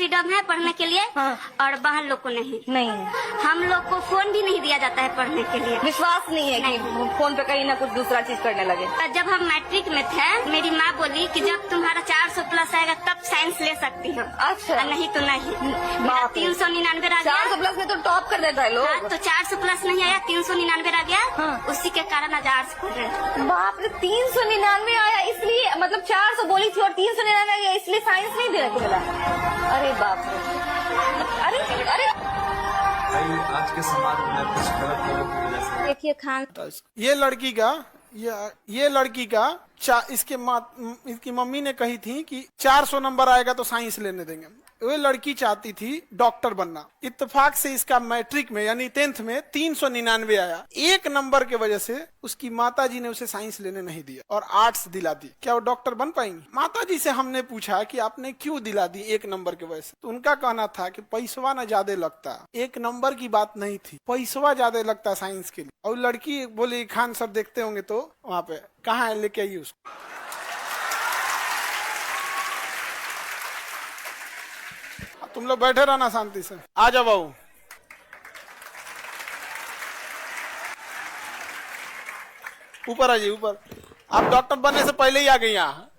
Freedom है पढ़ने के लिए और बाहर लोग को नहीं है। हम लोग को फोन भी नहीं दिया जाता है पढ़ने के लिए। विश्वास नहीं है कि फोन पे कहीं ना कुछ दूसरा चीज करने लगे। जब हम मैट्रिक में थे मेरी माँ बोली कि जब तुम्हारा 400 प्लस आएगा तब साइंस ले सकती हो। अच्छा। नहीं तो नहीं। 399 आ गया। 400 प्लस में तो टॉप कर देता है लोग। हाँ, तो 400 प्लस नहीं आया, 399 आ गया। उसी के कारण आज आर्ट्स पढ़ रहे। बाप रे, 399 आया इसलिए, मतलब 400 बोली थी और 399 आ गया इसलिए साइंस नहीं देने को मिला। अरे बाप रे, अरे आज के समाज में कुछ गलत लोगों की वजह से। देखिए खान, ये लड़की का इसकी मम्मी ने कही थी कि 400 नंबर आएगा तो साइंस लेने देंगे। वो लड़की चाहती थी डॉक्टर बनना। इत्तेफाक से इसका मैट्रिक में यानी 10th में 399 आया। एक नंबर के वजह से उसकी माताजी ने उसे साइंस लेने नहीं दिया और आर्ट्स दिला दी। क्या वो डॉक्टर बन पाएंगी? माताजी से हमने पूछा कि आपने क्यों दिला दी एक नंबर के वजह से, तो उनका कहना था कि पैसवा न ज्यादा लगता, एक नंबर की बात नहीं थी, पैसवा ज्यादा लगता साइंस के लिए। और लड़की बोली खान सर देखते होंगे तो वहाँ पे कहाँ है, लेके आइए उसको। तुम लोग बैठे रहना शांति से। आ जाओ बाबू। ऊपर आ जाइए, ऊपर। आप डॉक्टर बनने से पहले ही आ गई यहाँ।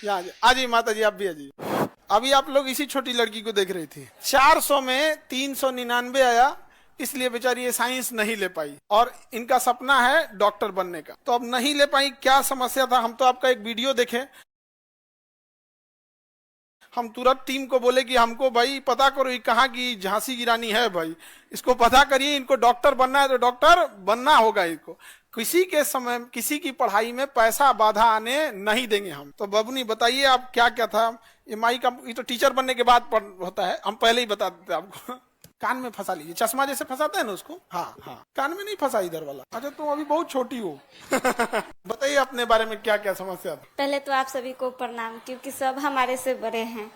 यहाँ आ जाइए माता जी, आप भी आ जाइए। अभी आप लोग इसी छोटी लड़की को देख रही थी। 400 में 399 आया, इसलिए बेचारी ये साइंस नहीं ले पाई और इनका सपना है डॉक्टर बनने का। तो अब नहीं ले पाई, क्या समस्या था? हम तो आपका एक वीडियो देखे, हम तुरंत टीम को बोले कि हमको भाई पता करो ये कहाँ की झांसी की रानी है, भाई इसको पता करिए, इनको डॉक्टर बनना है तो डॉक्टर बनना होगा। इनको किसी के समय किसी की पढ़ाई में पैसा बाधा आने नहीं देंगे हम। तो बबनी बताइए आप क्या क्या था? ये माई का ये तो टीचर बनने के बाद होता है, हम पहले ही बता देते आपको। कान में फंसा लीजिए, चश्मा जैसे फंसाते हैं ना उसको। हाँ हाँ, कान में नहीं फंसा इधर वाला। अच्छा तुम अभी बहुत छोटी हो। बताइए अपने बारे में क्या क्या समस्या था? पहले तो आप सभी को प्रणाम, क्योंकि सब हमारे से बड़े हैं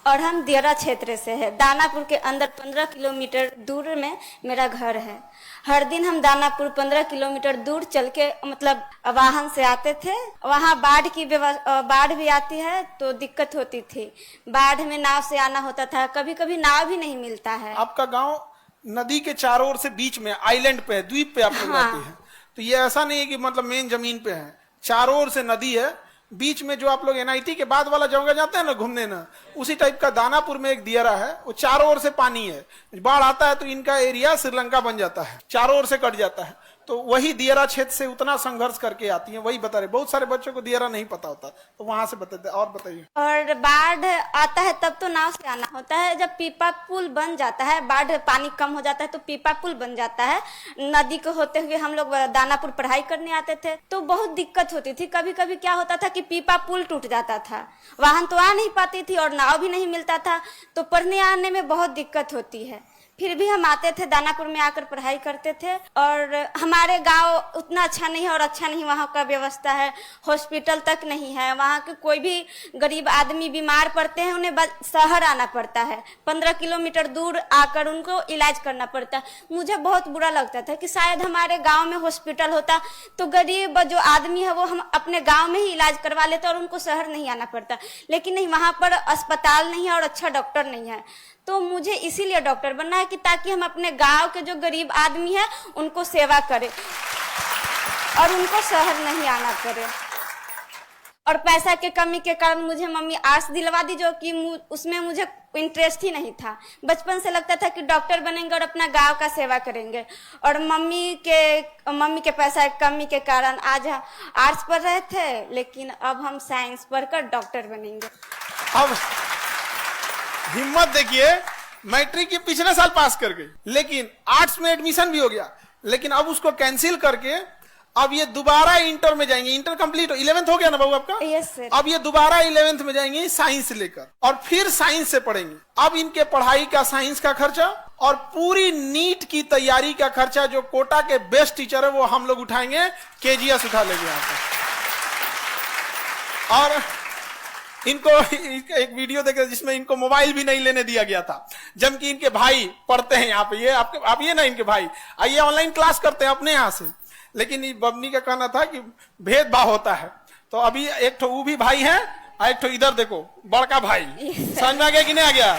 और हम दियरा क्षेत्र से है। दानापुर के अंदर 15 किलोमीटर दूर में मेरा घर है। हर दिन हम दानापुर 15 किलोमीटर दूर चल के मतलब वाहन से आते थे। वहाँ बाढ़ भी आती है तो दिक्कत होती थी। बाढ़ में नाव से आना होता था, कभी कभी नाव भी नहीं मिलता है। आपका गांव नदी के चारों ओर से बीच में आइलैंड पे है, द्वीप पे आप लोग रहते हैं। तो ये ऐसा नहीं है कि मतलब मेन जमीन पे है, चारों ओर से नदी है। बीच में जो आप लोग NIT के बाद वाला जगह जाते हैं ना घूमने ना, उसी टाइप का दानापुर में एक दियरा है। वो चारों ओर से पानी है, बाढ़ आता है तो इनका एरिया श्रीलंका बन जाता है, चारों ओर से कट जाता है। तो वही दियरा क्षेत्र से उतना संघर्ष करके आती है, वही बता रहे। बहुत सारे बच्चों को दियरा नहीं पता होता, तो वहां से बताते। और बताइए। और बाढ़ आता है तब तो नाव से आना होता है। जब पीपा पुल बन जाता है, बाढ़ पानी कम हो जाता है तो पीपा पुल बन जाता है। नदी को होते हुए हम लोग दानापुर पढ़ाई करने आते थे तो बहुत दिक्कत होती थी। कभी कभी क्या होता था कि पीपा पुल टूट जाता था, वाहन तो आ नहीं पाती थी और नाव भी नहीं मिलता था, तो पढ़ने आने में बहुत दिक्कत होती है। फिर भी हम आते थे, दानापुर में आकर पढ़ाई करते थे। और हमारे गांव उतना अच्छा नहीं है और अच्छा नहीं वहाँ का व्यवस्था है, हॉस्पिटल तक नहीं है। वहाँ के कोई भी गरीब आदमी बीमार पड़ते हैं उन्हें शहर आना पड़ता है, 15 किलोमीटर दूर आकर उनको इलाज करना पड़ता है। मुझे बहुत बुरा लगता था कि शायद हमारे गाँव में हॉस्पिटल होता तो गरीब जो आदमी है वो हम अपने गाँव में ही इलाज करवा लेते और उनको शहर नहीं आना पड़ता। लेकिन नहीं, वहाँ पर अस्पताल नहीं है और अच्छा डॉक्टर नहीं है। तो मुझे इसीलिए डॉक्टर बनना है कि ताकि हम अपने गांव के जो गरीब आदमी है उनको सेवा करें और उनको शहर नहीं आना पड़े। और पैसा के कमी के कारण मुझे मम्मी आर्ट्स दिलवा दी, जो कि उसमें मुझे इंटरेस्ट ही नहीं था। बचपन से लगता था कि डॉक्टर बनेंगे और अपना गांव का सेवा करेंगे। और मम्मी के पैसा की कमी के कारण आज आर्ट्स पढ़ रहे थे, लेकिन अब हम साइंस पढ़कर डॉक्टर बनेंगे। अब हिम्मत देखिए, मैट्रिक के पिछले साल पास कर गई, लेकिन आर्ट्स में एडमिशन भी हो गया, लेकिन अब उसको कैंसिल करके अब ये दोबारा इंटर में जाएंगे। इंटर कंप्लीट 11th हो गया ना बाबू आपका? Yes sir. अब ये दोबारा 11th में जाएंगी साइंस लेकर और फिर साइंस से पढ़ेंगे। अब इनके पढ़ाई का, साइंस का खर्चा और पूरी नीट की तैयारी का खर्चा जो कोटा के बेस्ट टीचर है वो हम लोग उठाएंगे, KGS उठा लेंगे यहाँ पे। और इनको एक वीडियो देखे जिसमें इनको मोबाइल भी नहीं लेने दिया गया था, जबकि इनके भाई पढ़ते हैं यहाँ पे। ये आप ये ना इनके भाई आइए ऑनलाइन क्लास करते हैं अपने यहाँ से, लेकिन बबनी का कहना था कि भेदभाव होता है। तो अभी एक तो वो भी भाई है और एक तो इधर देखो बड़का भाई। समझ में आ गया कि नहीं आ गया?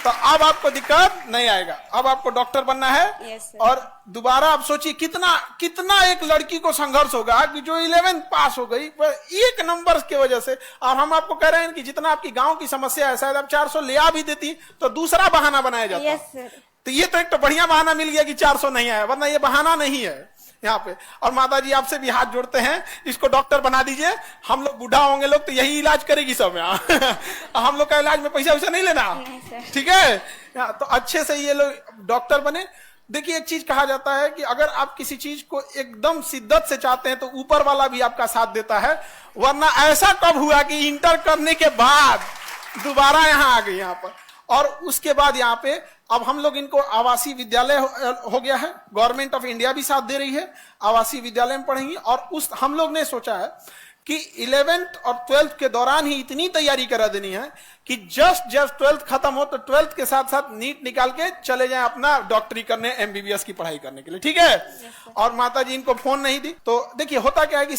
तो अब आपको दिक्कत नहीं आएगा। अब आपको डॉक्टर बनना है। Yes, sir. और दोबारा आप सोचिए कितना कितना एक लड़की को संघर्ष होगा कि जो 11th पास हो गई पर एक नंबर की वजह से। और हम आपको कह रहे हैं कि जितना आपकी गांव की समस्या है, शायद आप 400 ले आ भी देती तो दूसरा बहाना बनाया जाता। Yes sir. तो ये तो एक तो बढ़िया बहाना मिल गया कि 400 नहीं आया, वरना ये बहाना नहीं है यहाँ पे। और माता जी आपसे भी हाथ जोड़ते हैं, इसको डॉक्टर बना दीजिए। हम लोग बूढ़ा होंगे लोग तो यही इलाज करेगी सब यहाँ। हम लोग का इलाज में पैसा वैसा नहीं लेना, ठीक है। तो अच्छे से ये लोग डॉक्टर बने। देखिए एक चीज कहा जाता है कि अगर आप किसी चीज को एकदम शिद्दत से चाहते हैं तो ऊपर वाला भी आपका साथ देता है। वरना ऐसा कब हुआ कि इंटर करने के बाद दोबारा यहाँ आ गई यहाँ पर। और उसके बाद यहाँ पे अब हम लोग इनको आवासीय विद्यालय हो गया है, गवर्नमेंट ऑफ इंडिया भी साथ दे रही है, आवासीय विद्यालय में पढ़ेंगी। और उस हम लोग ने सोचा है कि 11th और 12th के दौरान ही इतनी तैयारी करा देनी है कि जस्ट 12th खत्म हो तो 12th के साथ साथ नीट निकाल के चले जाएं अपना डॉक्टरी करने, MBBS की पढ़ाई करने के लिए, ठीक है। और माता जी इनको फोन नहीं दी। तो देखिए होता क्या है कि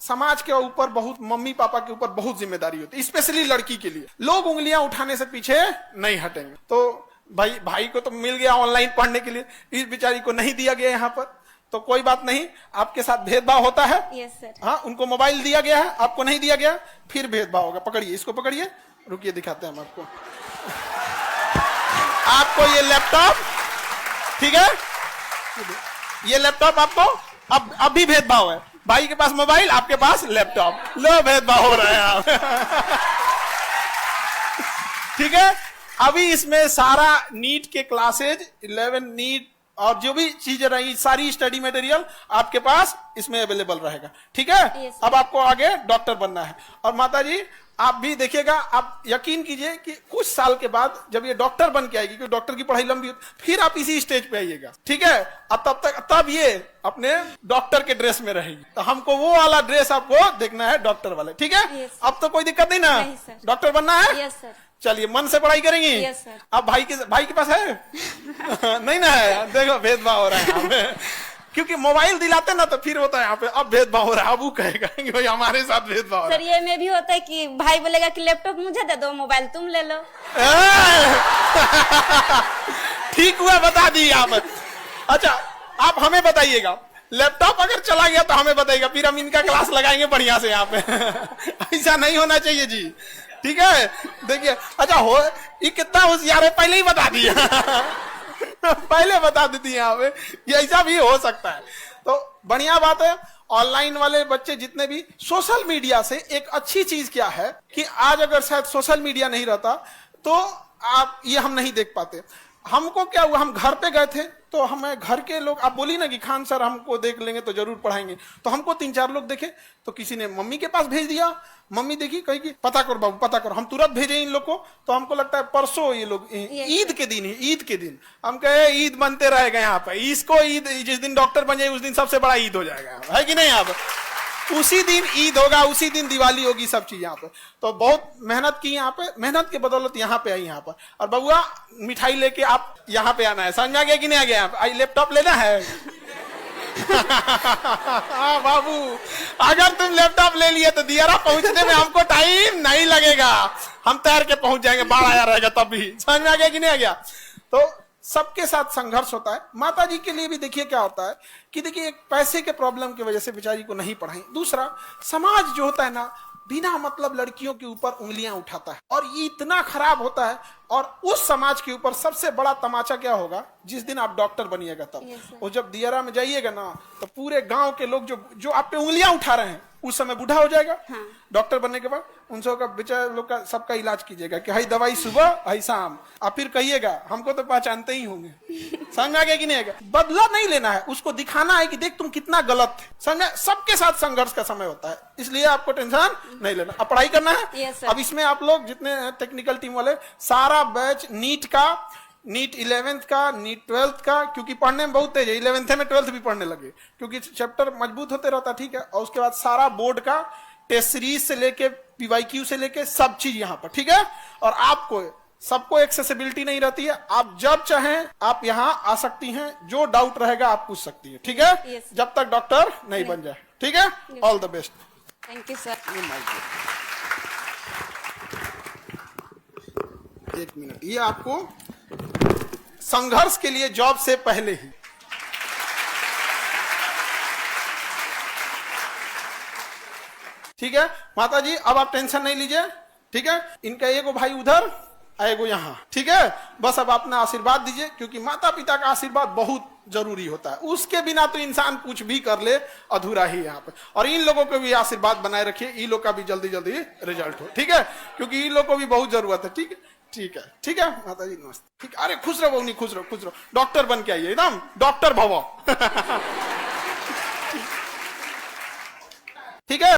समाज के ऊपर बहुत, मम्मी पापा के ऊपर बहुत जिम्मेदारी होती है, स्पेशली लड़की के लिए। लोग उंगलियां उठाने से पीछे नहीं हटेंगे। तो भाई को तो मिल गया ऑनलाइन पढ़ने के लिए, इस बेचारी को नहीं दिया गया यहाँ पर। तो कोई बात नहीं, आपके साथ भेदभाव होता है। Yes sir. हाँ, उनको मोबाइल दिया गया है, आपको नहीं दिया गया, फिर भेदभाव होगा। पकड़िए, इसको पकड़िए, रुकिए दिखाते हैं हम आपको। आपको ये लैपटॉप, ठीक है, ये लैपटॉप आपको अब भी भेदभाव है। भाई के पास मोबाइल, आपके पास लैपटॉप, लो भेदभाव हो रहा है आप। ठीक है। अभी इसमें सारा नीट के क्लासेज, 11 नीट और जो भी चीजें रही, सारी स्टडी मटेरियल आपके पास इसमें अवेलेबल रहेगा, ठीक है। Yes, अब आपको आगे डॉक्टर बनना है। और माता जी आप भी देखिएगा, आप यकीन कीजिए कि कुछ साल के बाद जब ये डॉक्टर बन के आएगी, क्योंकि डॉक्टर की पढ़ाई लंबी होती, फिर आप इसी स्टेज पे आइएगा, ठीक है। अब तब ये अपने डॉक्टर के ड्रेस में रहेगी। तो हमको वो वाला ड्रेस आपको देखना है, डॉक्टर वाले, ठीक है। Yes, अब तो कोई दिक्कत नहीं ना, नहीं, सर। डॉक्टर बनना है। Yes sir. चलिए मन से पढ़ाई करेंगी। Yes, sir. अब भाई के पास है नहीं ना है। देखो भेदभाव हो रहा है यहाँ पे, क्योंकि मोबाइल दिलाते ना तो फिर होता है यहाँ पे अब भेदभाव हो रहा है। अब वो कहेगा कि भाई हमारे साथ भेदभाव हो रहा सर ये में भी होता है कि भाई बोलेगा कि लैपटॉप मुझे दे दो, मोबाइल तुम ले लो। ठीक हुआ, बता दी आप। अच्छा आप हमें बताइएगा, लैपटॉप अगर चला गया तो हमें बताइएगा, फिर हम इनका क्लास लगाएंगे बढ़िया से यहाँ पे। ऐसा नहीं होना चाहिए जी, ठीक है। देखिए अच्छा हो, ये कितना होशियार है, पहले ही बता दिया। पहले बता देती है यहाँ पे, ये ऐसा भी हो सकता है। तो बढ़िया बात है। ऑनलाइन वाले बच्चे जितने भी, सोशल मीडिया से एक अच्छी चीज क्या है कि आज अगर शायद सोशल मीडिया नहीं रहता तो आप ये हम नहीं देख पाते। हमको क्या हुआ, हम घर पे गए थे तो हमें घर के लोग, आप बोली ना कि खान सर हमको देख लेंगे तो जरूर पढ़ाएंगे, तो हमको 3-4 लोग देखे तो किसी ने मम्मी के पास भेज दिया, मम्मी देखी कही कि पता करो बाबू पता करो, हम तुरंत भेजे इन लोग को। तो हमको लगता है परसों ये लोग ईद के दिन ही, ईद के दिन हम कहे ईद बनते रहेगा यहाँ पे, इसको ईद जिस दिन डॉक्टर बन जाए उस दिन सबसे बड़ा ईद हो जाएगा, है कि नहीं। आप उसी दिन ईद होगा, उसी दिन दिवाली होगी, सब चीज यहाँ पे। तो बहुत मेहनत की यहाँ पे, मेहनत के बदौलत यहाँ पे आई यहाँ पर। और बबुआ मिठाई लेके आप यहाँ पे आना है, समझ में आ गया कि नहीं आ गया। आई लैपटॉप लेना है। हाँ बाबू, अगर तुम लैपटॉप ले लिए तो दियारा पहुंचने में हमको टाइम नहीं लगेगा, हम तैर के पहुंच जाएंगे, बाढ़ आया रहेगा तब भी। समझ में आ गया कि नहीं आ गया। तो सबके साथ संघर्ष होता है। माता जी के लिए भी देखिए क्या होता है कि देखिए एक पैसे के प्रॉब्लम की वजह से बेचारी को नहीं पढ़ाई। दूसरा, समाज जो होता है ना, बिना मतलब लड़कियों के ऊपर उंगलियां उठाता है और ये इतना खराब होता है। और उस समाज के ऊपर सबसे बड़ा तमाचा क्या होगा, जिस दिन आप डॉक्टर बनिएगा तब। और जब दियारा में जाइएगा ना तो पूरे गांव के लोग जो आप पे उंगलियां उठा रहे हैं उस समय बूढ़ा हो जाएगा। हाँ। डॉक्टर बनने के बाद उन सबका बेचारे लोग का सबका इलाज कीजिएगा कि हाई दवाई सुबह हाई शाम। आप फिर कहिएगा हमको तो पहचानते ही होंगे। समझ आ गया कि नहीं आएगा। बदला नहीं लेना है, उसको दिखाना है कि देख तुम कितना गलत थे। समझ, सबके साथ संघर्ष का समय होता है, इसलिए आपको टेंशन नहीं लेना। अब पढ़ाई करना है। Yes, sir. अब इसमें आप लोग जितने टेक्निकल टीम वाले, सारा बैच नीट का, नीट 11th का, नीट 12th का, क्योंकि पढ़ने में बहुत तेज है, 11th में 12th भी पढ़ने लगे क्योंकि चैप्टर मजबूत होते रहता, ठीक है। और उसके बाद सारा बोर्ड का टेस्ट सीरीज से लेके PYQ से लेके सब चीज यहाँ पर, ठीक है। और आपको सबको एक्सेसिबिलिटी नहीं रहती है, आप जब चाहें आप यहाँ आ सकती हैं, जो डाउट रहेगा आप पूछ सकती है, ठीक है। Yes. जब तक डॉक्टर नहीं बन जाए, ठीक है। All the best. Thank you sir. एक मिनट, ये आपको संघर्ष के लिए जॉब से पहले ही। ठीक है माता जी, अब आप टेंशन नहीं लीजिए। ठीक है, इनका एगो भाई उधर, एगो यहाँ। ठीक है, बस अब अपना आशीर्वाद दीजिए, क्योंकि माता पिता का आशीर्वाद बहुत जरूरी होता है। उसके बिना तो इंसान कुछ भी कर ले अधूरा ही यहाँ पे। और इन लोगों को भी आशीर्वाद बनाए रखिए, इन लोग का भी जल्दी जल्दी रिजल्ट हो। ठीक है, क्योंकि इन लोग को भी बहुत जरूरत है। ठीक है, ठीक है, ठीक है माता जी, नमस्ते। ठीक, अरे खुश रहो बहनी, खुश रहो, खुश रहो। डॉक्टर बन के आइए, एकदम डॉक्टर भवो। ठीक है।